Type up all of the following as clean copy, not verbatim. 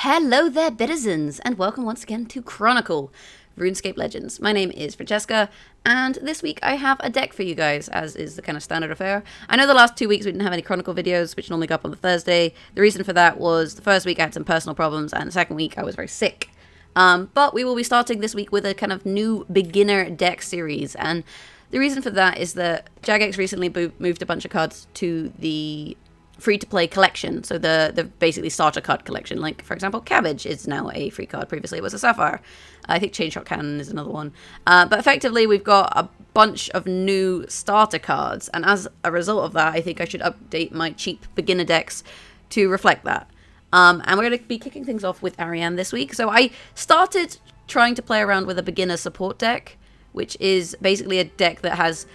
Hello there, Bitizens, and welcome once again to Chronicle Runescape Legends. My name is Francesca, and this week I have a deck for you guys, as is the kind of standard affair. I know the last 2 weeks we didn't have any Chronicle videos, which normally go up on the Thursday. The reason for that was the first week I had some personal problems, and the second week I was very sick. But we will be starting this week with a kind of new beginner deck series, and the reason for that is that Jagex recently moved a bunch of cards to the free-to-play collection, so the basically starter card collection. Like, for example, Cabbage is now a free card. Previously it was a Sapphire. I think Chain Shot Cannon is another one. But effectively we've got a bunch of new starter cards, and as a result of that, I think I should update my cheap beginner decks to reflect that. And we're going to be kicking things off with Ariane this week. So I started trying to play around with a beginner support deck, which is basically a deck that has...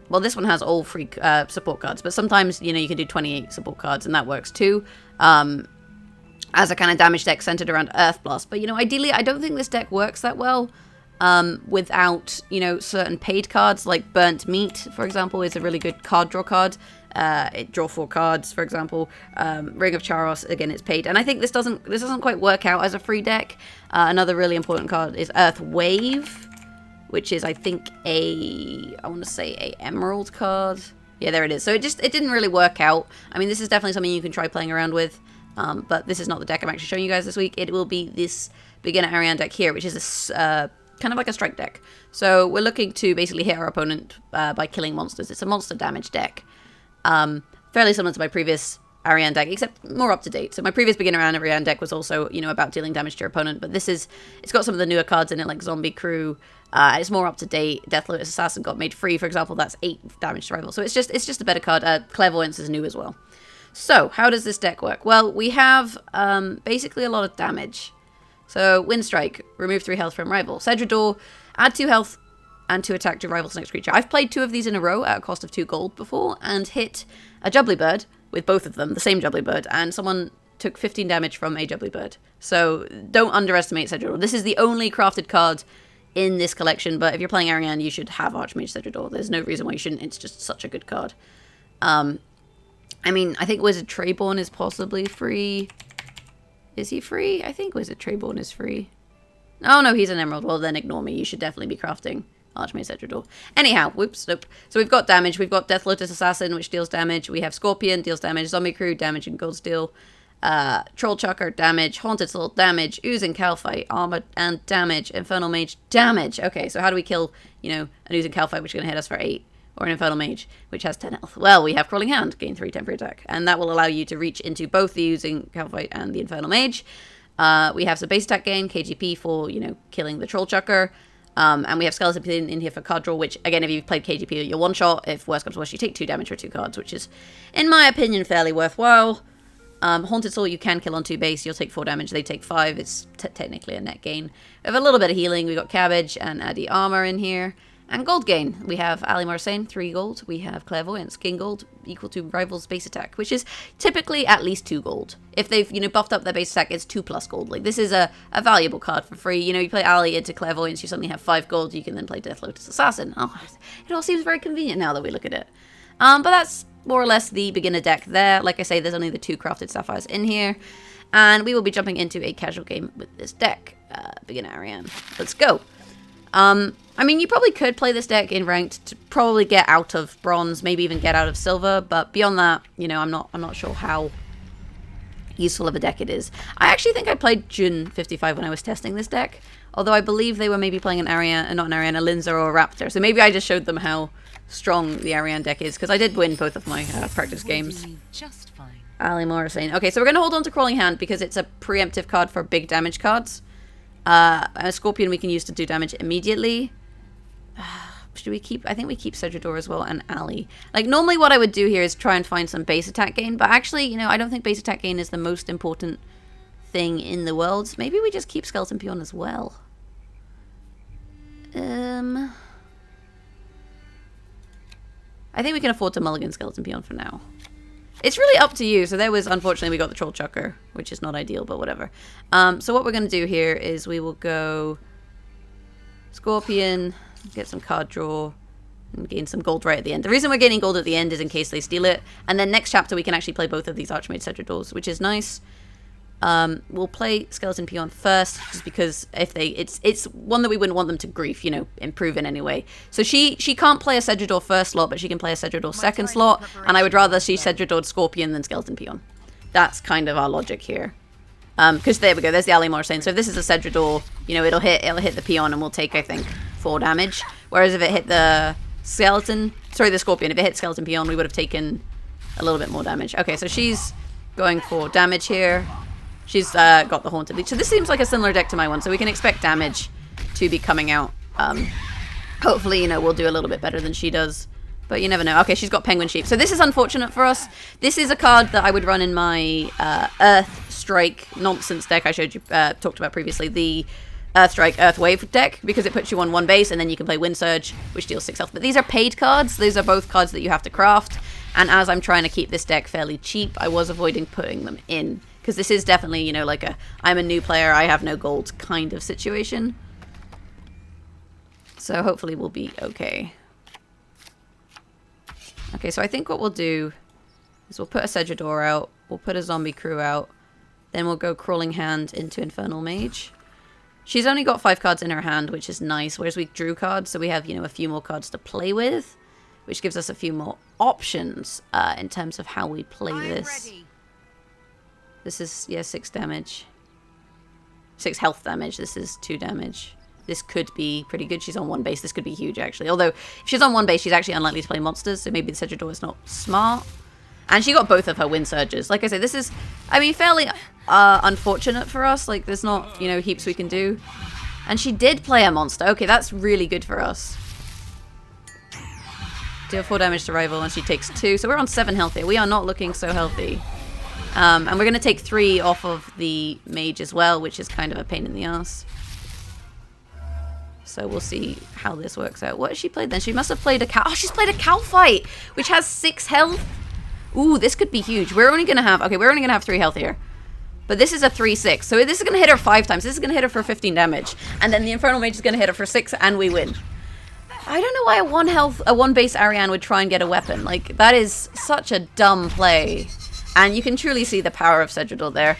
Well, this one has all free support cards, but sometimes, you know, you can do 28 support cards, and that works too, as a kind of damage deck centered around Earth Blast. But, you know, ideally, I don't think this deck works that well without, you know, certain paid cards, like Burnt Meat, for example, is a really good card draw card. It draw 4 cards, for example. Ring of Charos, again, it's paid. And I think this doesn't quite work out as a free deck. Another really important card is Earth Wave, which is, I think, I want to say a Emerald card. Yeah, there it is. So it didn't really work out. I mean, this is definitely something you can try playing around with, but this is not the deck I'm actually showing you guys this week. It will be this beginner Ariane deck here, which is a, kind of like a strike deck. So we're looking to basically hit our opponent by killing monsters. It's a monster damage deck. Fairly similar to my previous Ariane deck, except more up to date. So my previous beginner Ariane deck was also, you know, about dealing damage to your opponent, but it's got some of the newer cards in it, like Zombie Crew. It's more up to date. Death Lotus Assassin got made free, for example. That's 8 damage to rival. So it's just a better card. Clairvoyance is new as well. So how does this deck work? Well, we have basically a lot of damage. So Wind Strike, remove 3 health from rival. Sedrador, add 2 health and 2 attack to rival's next creature. I've played 2 of these in a row at a cost of 2 gold before and hit a Jubbly Bird with both of them, the same Jubbly Bird, and someone took 15 damage from a Jubbly Bird. So don't underestimate Sedrador. This is the only crafted card in this collection, but if you're playing Ariane, you should have Archmage Sedrador. There's no reason why you shouldn't. It's just such a good card. I mean, I think Wizard Trayborn is possibly free. Is he free? I think Wizard Trayborn is free. Oh, no, he's an Emerald. Well, then ignore me. You should definitely be crafting Archmage Sedrador. Anyhow, whoops, nope. So we've got damage. We've got Death Lotus Assassin, which deals damage. We have Scorpion, deals damage. Zombie Crew, damage and gold steel. Troll Chucker, damage. Haunted Soul, damage. Oozing Calphite, armor and damage. Infernal Mage, damage. Okay, so how do we kill, you know, an Oozing Calphite, which is going to hit us for 8? Or an Infernal Mage, which has 10 health? Well, we have Crawling Hand, gain 3 temporary attack. And that will allow you to reach into both the Oozing Calphite and the Infernal Mage. We have some base attack gain, KGP for, you know, killing the Troll Chucker. And we have Skeleton Pin in here for card draw, which, again, if you've played KGP, you're one-shot. If worse comes to worse, you take 2 damage for 2 cards, which is, in my opinion, fairly worthwhile. Haunted Soul you can kill on 2 base. You'll take 4 damage. They take 5. It's technically a net gain. We have a little bit of healing. We got Cabbage and Addy Armor in here. And gold gain. We have Ali Marseille, 3 gold. We have Clairvoyance, gain gold equal to rival's base attack, which is typically at least 2 gold. If they've, you know, buffed up their base attack, it's 2+ gold. Like, this is a valuable card for free. You know, you play Ali into Clairvoyance, you suddenly have 5 gold. You can then play Death Lotus Assassin. Oh, it all seems very convenient now that we look at it. But that's more or less the beginner deck there. Like I say, there's only the 2 crafted Sapphires in here. And we will be jumping into a casual game with this deck. Beginner Ariane. Let's go. I mean, you probably could play this deck in ranked to probably get out of bronze, maybe even get out of silver, but beyond that, you know, I'm not sure how useful of a deck it is. I actually think I played June 55 when I was testing this deck, although I believe they were maybe playing an Ariane, not an Ariane, a Linza or a Raptor, so maybe I just showed them how strong the Ariane deck is, because I did win both of my practice games. Just fine. Ali Morrison. Okay, so we're going to hold on to Crawling Hand because it's a preemptive card for big damage cards. A Scorpion we can use to do damage immediately. Should we keep... I think we keep Sedrador as well and Ali. Like, normally what I would do here is try and find some base attack gain, but actually, you know, I don't think base attack gain is the most important thing in the world. So maybe we just keep Skeleton Peon as well. I think we can afford to mulligan Skeleton Peon for now. It's really up to you. So there was, unfortunately, we got the Troll Chucker, which is not ideal, but whatever. So what we're going to do here is we will go Scorpion, get some card draw, and gain some gold right at the end. The reason we're gaining gold at the end is in case they steal it. And then next chapter we can actually play both of these Archmage Sedradors, which is nice. We'll play Skeleton Peon first, just because if it's one that we wouldn't want them to grief, you know, improve in any way. So she can't play a Sedrador first slot, but she can play a Sedrador second slot, and I would rather she Sedrador Scorpion than Skeleton Peon. That's kind of our logic here. Because there we go, there's the Ally saying, so if this is a Sedrador, you know, it'll hit the Peon and we'll take, I think, 4 damage. Whereas if it hit the Scorpion, if it hit Skeleton Peon, we would have taken a little bit more damage. Okay, so she's going for damage here. She's got the Haunted Leech. So this seems like a similar deck to my one, so we can expect damage to be coming out. Hopefully, you know, we'll do a little bit better than she does. But you never know. Okay, she's got Penguin Sheep. So this is unfortunate for us. This is a card that I would run in my Earth Strike nonsense deck I showed you, talked about previously. The Earth Strike, Earth Wave deck, because it puts you on 1 base, and then you can play Wind Surge, which deals 6 health. But these are paid cards. These are both cards that you have to craft. And as I'm trying to keep this deck fairly cheap, I was avoiding putting them in. Because this is definitely, you know, like I'm a new player, I have no gold kind of situation. So hopefully we'll be okay. Okay, so I think what we'll do is we'll put a Sedrador out, we'll put a Zombie Crew out, then we'll go Crawling Hand into Infernal Mage. She's only got 5 cards in her hand, which is nice, whereas we drew cards, so we have, you know, a few more cards to play with, which gives us a few more options in terms of how we play this. This is, yeah, 6 damage. 6 health damage. This is 2 damage. This could be pretty good. She's on 1 base. This could be huge, actually. Although, if she's on 1 base, she's actually unlikely to play monsters, so maybe the Sedrador is not smart. And she got both of her Wind Surges. Like I said, this is, I mean, fairly unfortunate for us. Like, there's not, you know, heaps we can do. And she did play a monster. Okay, that's really good for us. Deal 4 damage to rival, and she takes 2. So we're on 7 health here. We are not looking so healthy. And we're going to take 3 off of the mage as well, which is kind of a pain in the ass. So we'll see how this works out. What has she played then? She must have played a cow. Oh, she's played a Calphite, which has 6 health. Ooh, this could be huge. We're only going to have, okay, we're only going to have 3 health here. But this is a 3/6. So this is going to hit her 5 times. This is going to hit her for 15 damage. And then the Infernal Mage is going to hit her for 6, and we win. I don't know why a 1 base Ariane would try and get a weapon. Like, that is such a dumb play. And you can truly see the power of Sedrador there.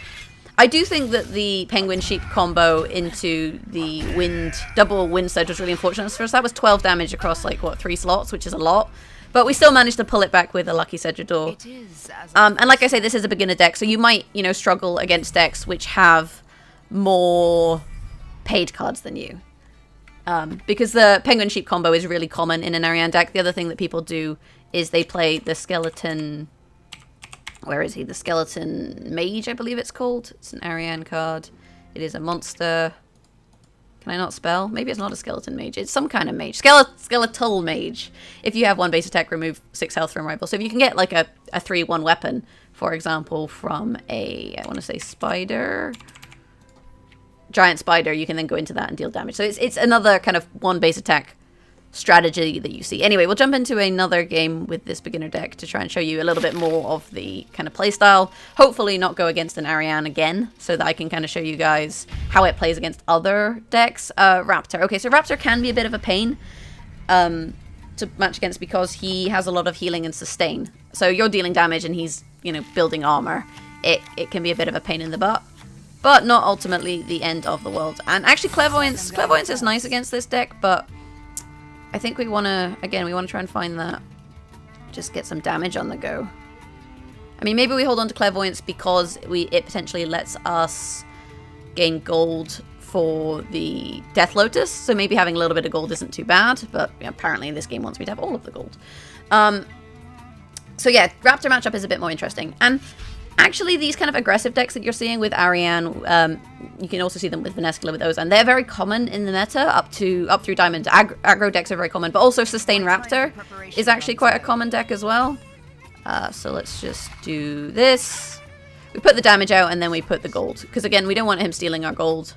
I do think that the Penguin Sheep combo into the double Wind Surge was really unfortunate for us. That was 12 damage across, like, what, 3 slots, which is a lot. But we still managed to pull it back with a lucky Sedrador. And like I say, this is a beginner deck, so you might, you know, struggle against decks which have more paid cards than you. Because the Penguin Sheep combo is really common in an Ariane deck. The other thing that people do is they play the Skeleton... Where is he? The Skeleton Mage, I believe it's called. It's an Ariane card. It is a monster. Can I not spell? Maybe it's not a Skeleton Mage. It's some kind of mage. Skeletal Mage. If you have 1 base attack, remove 6 health from rival. So if you can get like a 3/1 weapon, for example, from a, I want to say spider... Giant spider, you can then go into that and deal damage. So it's another kind of 1 base attack strategy that you see. Anyway, we'll jump into another game with this beginner deck to try and show you a little bit more of the kind of playstyle. Hopefully not go against an Ariane again, so that I can kind of show you guys how it plays against other decks. Raptor. Okay, so Raptor can be a bit of a pain to match against because he has a lot of healing and sustain. So you're dealing damage and he's, you know, building armor. It can be a bit of a pain in the butt, but not ultimately the end of the world. And actually Clairvoyance is nice against this deck, but I think we want to, again, we want to try and find that. Just get some damage on the go. I mean, maybe we hold on to Clairvoyance because it potentially lets us gain gold for the Death Lotus. So maybe having a little bit of gold isn't too bad. But apparently this game wants me to have all of the gold. So yeah, Raptor matchup is a bit more interesting. And actually, these kind of aggressive decks that you're seeing with Ariane, you can also see them with Venescula with those, and they're very common in the meta up through Diamond. Aggro decks are very common, but also Sustain Raptor is actually quite a common deck as well. So let's just do this. We put the damage out, and then we put the gold, because again, we don't want him stealing our gold.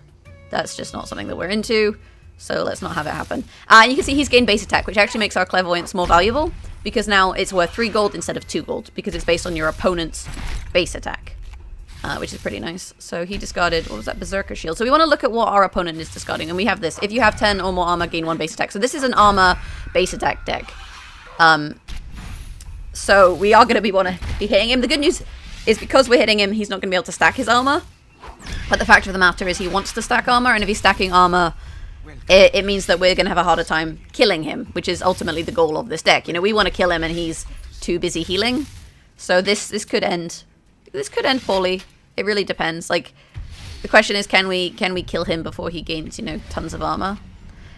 That's just not something that we're into, so let's not have it happen. You can see he's gained base attack, which actually makes our Clairvoyance more valuable, because now it's worth 3 gold instead of 2 gold, because it's based on your opponent's base attack, which is pretty nice. So he discarded, what was that, Berserker Shield. So we want to look at what our opponent is discarding, and we have this. If you have 10 or more armor, gain 1 base attack. So this is an armor base attack deck. So we are going to want to be hitting him. The good news is because we're hitting him, he's not going to be able to stack his armor. But the fact of the matter is he wants to stack armor, and if he's stacking armor, it means that we're going to have a harder time killing him, which is ultimately the goal of this deck. You know, we want to kill him and he's too busy healing. So this could end poorly. It really depends. Like, the question is, can we kill him before he gains, you know, tons of armor?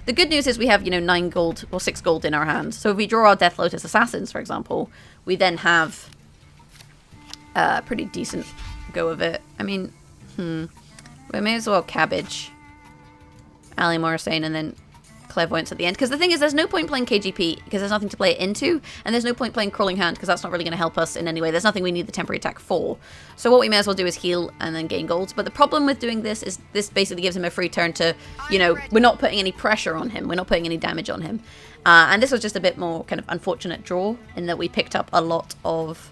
The good news is we have, you know, 9 gold or 6 gold in our hand. So if we draw our Death Lotus Assassins, for example, we then have a pretty decent go of it. I mean, we may as well cabbage Ali Morrisane and then Clairvoyance at the end. Because the thing is, there's no point playing KGP because there's nothing to play it into, and there's no point playing Crawling Hand because that's not really going to help us in any way. There's nothing we need the temporary attack for. So what we may as well do is heal and then gain gold. But the problem with doing this is this basically gives him a free turn to, you know, we're not putting any pressure on him. We're not putting any damage on him. And this was just a bit more kind of unfortunate draw in that we picked up a lot of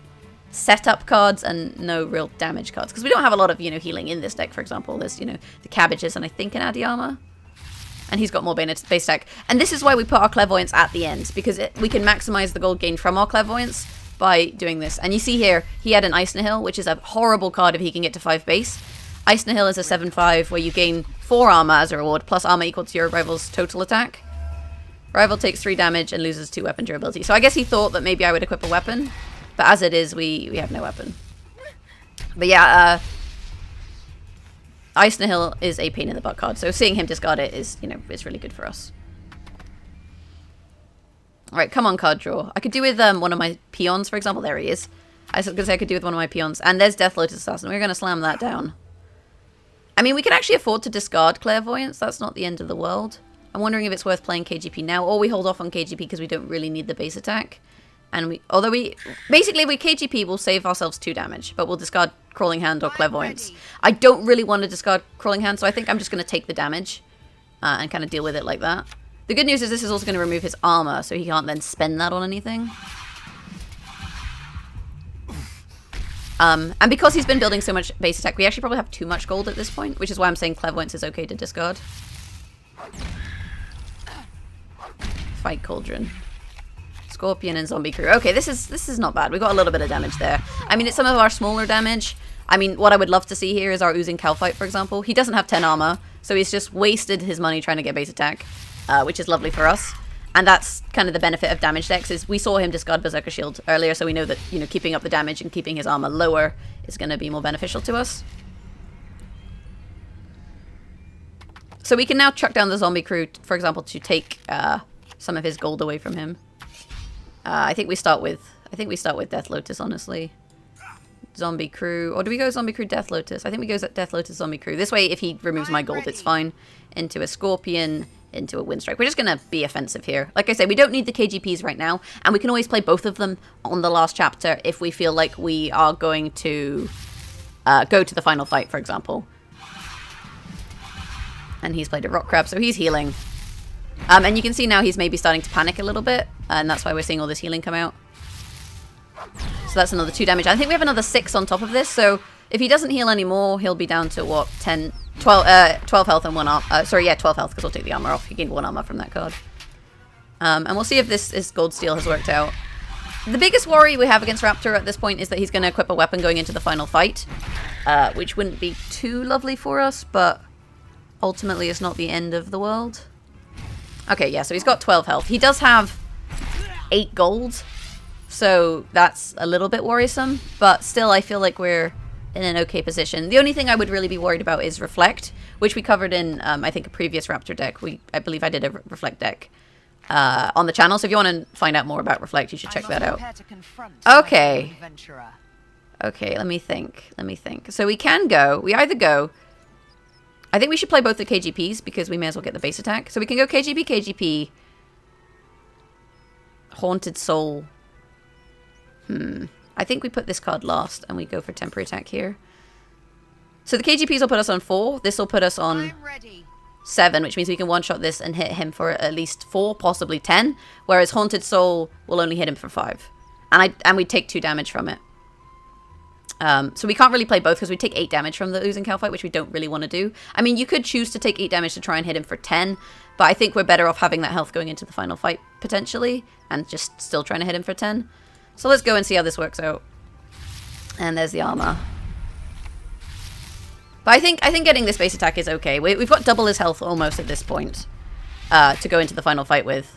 setup cards and no real damage cards. Because we don't have a lot of, you know, healing in this deck, for example. There's, you know, the cabbages and I think an Adiyama. And he's got more base stack. And this is why we put our Clairvoyance at the end, because we can maximize the gold gain from our Clairvoyance by doing this. And you see here, he had an Ice Nihil, which is a horrible card if he can get to 5 base. Ice Nihil is a 7/5 where you gain 4 armor as a reward, plus armor equal to your rival's total attack. Rival takes 3 damage and loses 2 weapon durability. So I guess he thought that maybe I would equip a weapon, but as it is, we have no weapon. But yeah, Ice Nihil is a pain in the butt card, so seeing him discard it is, you know, is really good for us. Alright, come on, card draw. I could do with one of my peons, for example. There he is. I was going to say I could do with one of my peons. And there's Death Lotus Assassin. We're going to slam that down. I mean, we can actually afford to discard Clairvoyance. That's not the end of the world. I'm wondering if it's worth playing KGP now, or we hold off on KGP because we don't really need the base attack. And basically, if we KGP, we'll save ourselves 2 damage, but we'll discard Crawling Hand or Clairvoyance. I don't really want to discard Crawling Hand, so I think I'm just going to take the damage and kind of deal with it like that. The good news is this is also going to remove his armor, so he can't then spend that on anything. And because he's been building so much base attack, we actually probably have too much gold at this point, which is why I'm saying Clairvoyance is okay to discard. Fight Cauldron. Scorpion and Zombie Crew. Okay, this is not bad. We got a little bit of damage there. I mean, it's some of our smaller damage. I mean, what I would love to see here is our Oozing Calphite, for example. He doesn't have 10 armor, so he's just wasted his money trying to get base attack, which is lovely for us. And that's kind of the benefit of damage decks, is we saw him discard Berserker Shield earlier, so we know that, you know, keeping up the damage and keeping his armor lower is going to be more beneficial to us. So we can now chuck down the Zombie Crew, for example, to take some of his gold away from him. I think we start with Death Lotus, honestly. Zombie Crew, or do we go Zombie Crew Death Lotus? I think we go Death Lotus Zombie Crew. This way, if he removes my gold, it's fine. Into a Scorpion, into a Windstrike. We're just gonna be offensive here. Like I said, we don't need the KGPs right now, and we can always play both of them on the last chapter if we feel like we are going to go to the final fight, for example. And he's played a Rock Crab, so he's healing. And you can see now he's maybe starting to panic a little bit, and that's why we're seeing all this healing come out. So that's another 2 damage. I think we have another 6 on top of this, so if he doesn't heal anymore, he'll be down to, what, 12 health and 1 armor. Sorry, yeah, 12 health, because we'll take the armor off. He gained 1 armor from that card. And we'll see if this Gold Steel has worked out. The biggest worry we have against Raptor at this point is that he's going to equip a weapon going into the final fight, which wouldn't be too lovely for us, but ultimately it's not the end of the world. Okay, yeah, so he's got 12 health. He does have 8 gold, so that's a little bit worrisome, but still I feel like we're in an okay position. The only thing I would really be worried about is Reflect, which we covered in, I think, a previous Raptor deck. I believe I did a Reflect deck on the channel, so if you want to find out more about Reflect, you should check that out. Okay. Okay, let me think. So we either go... I think we should play both the KGPs because we may as well get the base attack. So we can go KGP, Haunted Soul. I think we put this card last and we go for temporary attack here. So the KGPs will put us on 4. This will put us on 7, which means we can one-shot this and hit him for at least 4, possibly 10. Whereas Haunted Soul will only hit him for 5. And we take 2 damage from it. So we can't really play both because we take 8 damage from the Oozing Calphite, which we don't really want to do. I mean, you could choose to take 8 damage to try and hit him for 10, but I think we're better off having that health going into the final fight, potentially, and just still trying to hit him for 10. So let's go and see how this works out. And there's the armor. But I think getting this base attack is okay. We've got double his health almost at this point to go into the final fight with.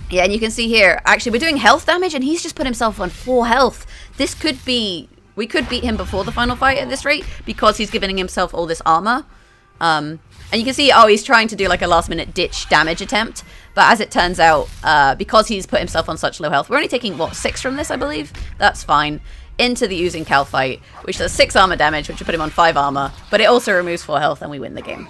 Yeah, and you can see here, actually, we're doing health damage, and he's just put himself on 4 health. This could be... We could beat him before the final fight at this rate, because he's giving himself all this armor. And you can see, oh, he's trying to do like a last-minute ditch damage attempt. But as it turns out, because he's put himself on such low health, we're only taking, what, 6 from this, I believe? That's fine. Into the Oozing Cal fight, which does 6 armor damage, which will put him on 5 armor. But it also removes 4 health, and we win the game.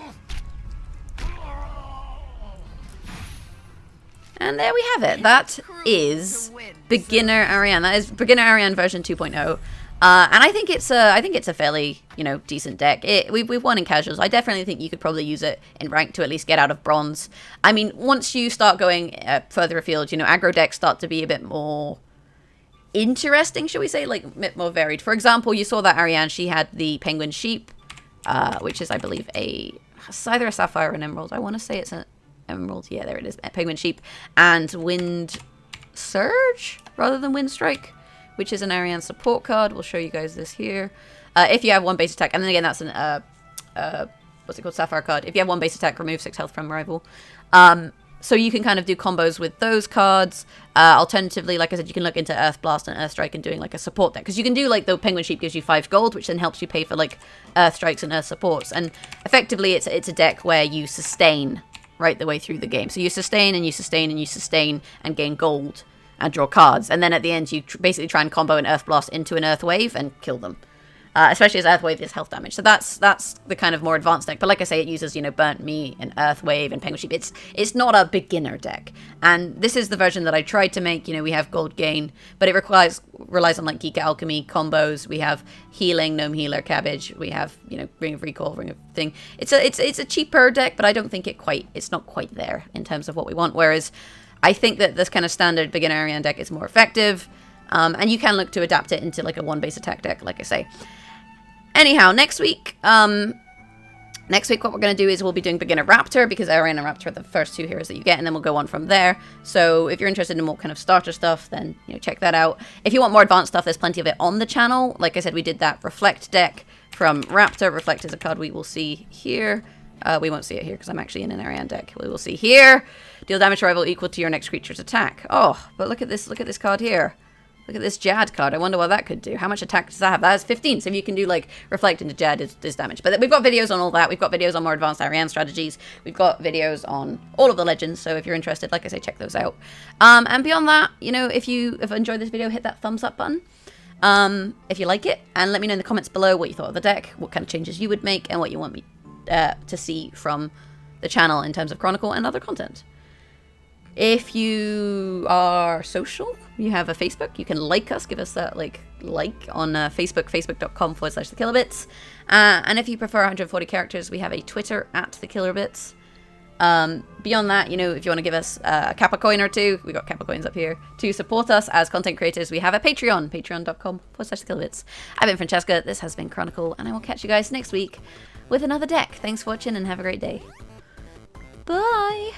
And there we have it. That is Beginner Ariane. That is Beginner Ariane version 2.0. And I think it's a fairly, you know, decent deck. We've won in casuals. I definitely think you could probably use it in rank to at least get out of bronze. I mean, once you start going further afield, you know, aggro decks start to be a bit more interesting, shall we say, like a bit more varied. For example, you saw that Ariane, she had the penguin sheep, which is, I believe, it's either a sapphire or an emerald. I want to say it's an emerald. Yeah, there it is. Penguin sheep and wind surge rather than wind strike, which is an Ariane support card. We'll show you guys this here. If you have 1 base attack, and then again, that's an what's it called, sapphire card. If you have 1 base attack, remove 6 health from rival. So you can kind of do combos with those cards. Alternatively, like I said, you can look into Earth Blast and Earth Strike and doing like a support deck, because you can do like the Penguin Sheep gives you 5 gold, which then helps you pay for like Earth Strikes and Earth Supports. And effectively, it's a deck where you sustain right the way through the game. So you sustain and you sustain and you sustain and gain gold and draw cards. And then at the end, you basically try and combo an Earth Blast into an Earth Wave and kill them. Especially as Earth Wave is health damage. So that's the kind of more advanced deck. But like I say, it uses, you know, Burnt Meat and Earth Wave and Penguin Sheep. It's not a beginner deck. And this is the version that I tried to make. You know, we have Gold Gain, but it relies on like Geek Alchemy combos. We have Healing, Gnome Healer, Cabbage. We have, you know, Ring of Recall, Ring of Thing. It's a cheaper deck, but I don't think it's not quite there in terms of what we want. Whereas I think that this kind of standard beginner Ariane deck is more effective. And you can look to adapt it into like a 1 base attack deck, like I say. Anyhow, next week what we're going to do is we'll be doing Beginner Raptor, because Ariane and Raptor are the first 2 heroes that you get, and then we'll go on from there. So if you're interested in more kind of starter stuff, then, you know, check that out. If you want more advanced stuff, there's plenty of it on the channel. Like I said, we did that Reflect deck from Raptor. Reflect is a card we will see here. We won't see it here because I'm actually in an Ariane deck. We will see here. Deal damage to rival equal to your next creature's attack. Oh, but look at this card here. Look at this Jad card. I wonder what that could do. How much attack does that have? That has 15. So if you can do like Reflect into Jad, is damage. But we've got videos on all that. We've got videos on more advanced Ariane strategies. We've got videos on all of the legends. So if you're interested, like I say, check those out. And beyond that, you know, if you have enjoyed this video, hit that thumbs up button if you like it. And let me know in the comments below what you thought of the deck, what kind of changes you would make, and what you want me to see from the channel in terms of Chronicle and other content. If you are social, you have a Facebook, you can like us, give us that like on Facebook, facebook.com/thekillerbits. And if you prefer 140 characters, we have a Twitter @thekillerbits. Beyond that, you know, if you want to give us a Kappa coin or 2, we got Kappa coins up here. To support us as content creators, we have a Patreon, patreon.com/thekillerbits. I've been Francesca, this has been Chronicle, and I will catch you guys next week with another deck. Thanks for watching and have a great day. Bye!